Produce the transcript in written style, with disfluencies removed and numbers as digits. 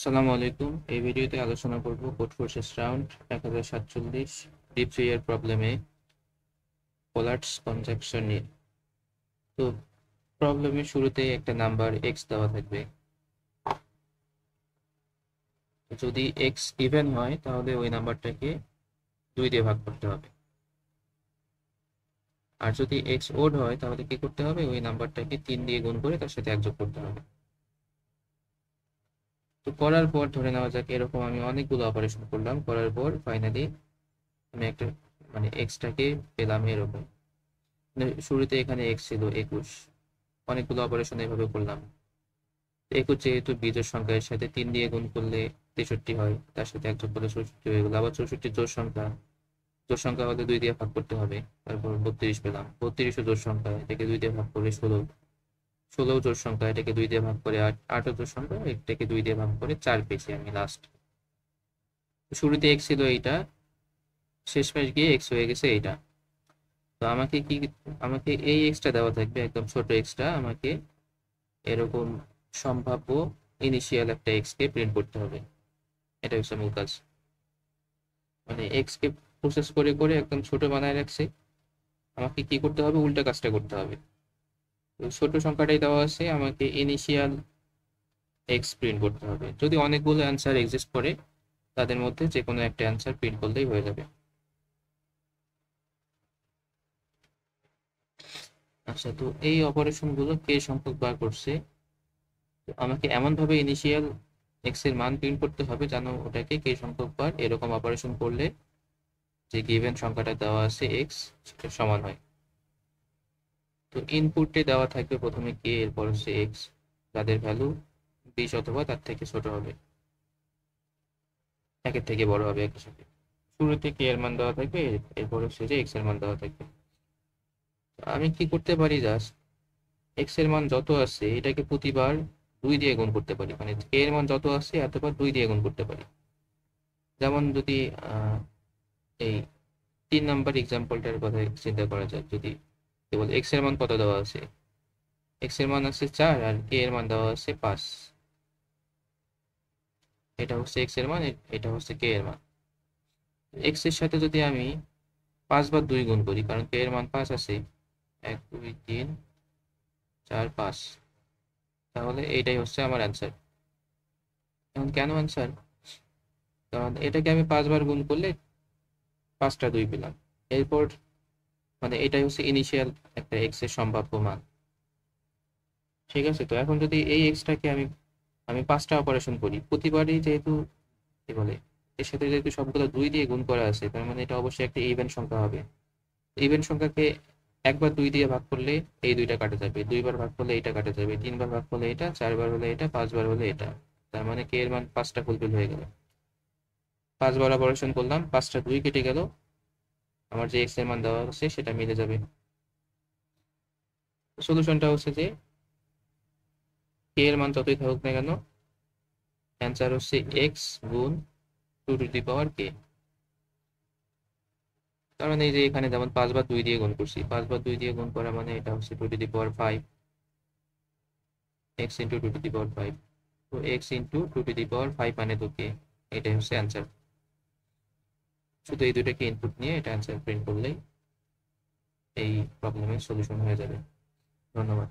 আসসালামু আলাইকুম। এই ভিডিওতে আলোচনা করব কোড ফোর্সেস রাউন্ড 1047 ডিপ 3 এর প্রবলেমে পোলার্স কনজাংশন নিয়ে। তো প্রবলেমের শুরুতেই একটা নাম্বার x দেওয়া থাকবে। যদি x ইভেন হয় তাহলে ওই নাম্বারটাকে 2 দিয়ে ভাগ করতে হবে, আর যদি x ওড হয় তাহলে কি করতে হবে, ওই নাম্বারটাকে 3 দিয়ে গুণ করে তার সাথে 1 যোগ করতে হবে। তো করার পর ধরে নেওয়া যাক এরকম আমি অনেকগুলো অপারেশন করলাম, করার পর ফাইনালি আমি একটা এক্সটাকে পেলাম এরকম। শুরুতে এখানে এক্স ছিল 21, অনেকগুলো অপারেশন এইভাবে করলাম। 21 যেহেতু বিজোড় সংখ্যা, এর সাথে 3 দিয়ে গুণ করলে 63 হয়, তার সাথে 1 যোগ করলে 64 হয়ে গেল। আবার 64 জোড় সংখ্যা, জোড় সংখ্যা হলে 2 দিয়ে ভাগ করতে হবে। তারপর 32 পেলাম, 32 জোড় সংখ্যা, এটাকে 2 দিয়ে ভাগ করলে 16, 16 জোড় সংখ্যা, এটাকে 2 দিয়ে ভাগ করে 8, 8 জোড় সংখ্যা, এটাকে 2 দিয়ে ভাগ করে 4 পেয়েছি আমি লাস্ট। শুরুতে এক্স ছিল এইটা, শেষমেশ গিয়ে এক্স হয়ে গেছে এইটা। তো আমাকে এই এক্সটা দেওয়া থাকবে, একদম ছোট এক্সটা আমাকে এরকম সম্ভাব্য ইনিশিয়াল একটা এক্স কে প্রিন্ট করতে হবে। এটা হচ্ছে মূল কাজ, মানে এক্স কে প্রসেস করে করে একদম ছোট বানায় রাখছে। আমাকে কি করতে হবে, উল্টা কাজটা করতে হবে। তো ছোট সংখ্যাটাই দেওয়া আছে, আমাকে ইনিশিয়াল এক্স প্রিন্ট করতে হবে। যদি অনেকগুলো অ্যান্সার এক্সিস্ট করে তাদের মধ্যে যে কোনো একটা অ্যান্সার প্রিন্ট করলেই হয়ে যাবে। আচ্ছা, তো এই অপারেশন গুলো কে সংখ্যক বার করছে, তো আমাকে এমন ভাবে ইনিশিয়াল এক্স এর মান প্রিন্ট করতে হবে যেন ওটাকে কে সংখ্যক বার এরকম অপারেশন করলে যে গিভেন সংখ্যাটা দেওয়া আছে এক্স, সেটা সমান হয়। তো ইনপুটে দেওয়া থাকবে প্রথমে কে, এরপর হচ্ছে এক্স, যাদের ভ্যালু 20 অথবা তার থেকে ছোট হবে, একের থেকে বড় হবে একই সাথে। শুরুতে কে এর মান দেওয়া থাকবে, এরপর হচ্ছে যে এক্স এর মান দেওয়া থাকবে। আমি কি করতে পারি, জাস্ট এক্স এর মান যত আছে এটাকে প্রতিবার 2 দিয়ে গুণ করতে পারি, মানে কে এর মান যত আছে এতবার 2 দিয়ে গুণ করতে পারি। যেমন যদি এই 3 নাম্বার এক্সাম্পলটার কথা চিন্তা করা যায়, যদি কেবল এক্স এর মান কত দেওয়া আছে, এক্স এর মান আছে 4 আর কে এর মান দেওয়া আছে 5। এটা হচ্ছে এক্স এর মান, এটা হচ্ছে কে এর মান। এক্স এর সাথে যদি আমি 5 বার 2 গুণ করি, কারণ কে এর মান 5 আছে, 1 2 3 4 5, তাহলে এইটাই হচ্ছে আমার অ্যান্সার। এখন কেন অ্যান্সার, কারণ এটাকে আমি 5 বার গুণ করলে 5টা 2 পেলাম। এরপর মানে এটাই হচ্ছে ইনিশিয়াল একটা এক্স এর সম্ভাব্য মান। ঠিক আছে, তো এখন যদি এই এক্সটাকে আমি আমি 5টা অপারেশন করি, প্রতিবারই যেহেতু কি বলে এর সাথে যেহেতু সবগুলো 2 দিয়ে গুণ করা আছে, তার মানে এটা অবশ্যই একটা ইভেন সংখ্যা হবে। ইভেন সংখ্যাকে একবার 2 দিয়ে ভাগ করলে এই দুইটা কাটা যাবে, 2বার ভাগ করলে এটা কাটা যাবে, 3বার ভাগ করলে এটা, 4বার হলে এটা, 5বার হলে এটা। তার মানে কে এর মান 5টা ফুলফিল হয়ে গেল। 5বার অপারেশন করলাম, 5টা 2 কেটে গেল, আমার যে এক্স এর মান দেওয়া আছে সেটা মিলে যাবে। সলিউশনটা হচ্ছে যে কে এর মান যতই থাকুক না কেন, অ্যান্সার হচ্ছে এক্স গুণ 2 টু দি পাওয়ার কে। তার মানে এই যে এখানে যেমন 5 বার 2 দিয়ে গুণ করছি, 5 বার 2 দিয়ে গুণ করা মানে এটা হচ্ছে 2 to the power 5, x into 2 to the power 5। তো x into 2 to the power 5 মানে তো কে, এটাই হচ্ছে অ্যান্সার। শুধু এই দুইটাকে ইনপুট নিয়ে এটা অ্যান্সার প্রিন্ট করলেই এই প্রবলেমের সলিউশন হয়ে যাবে। ধন্যবাদ।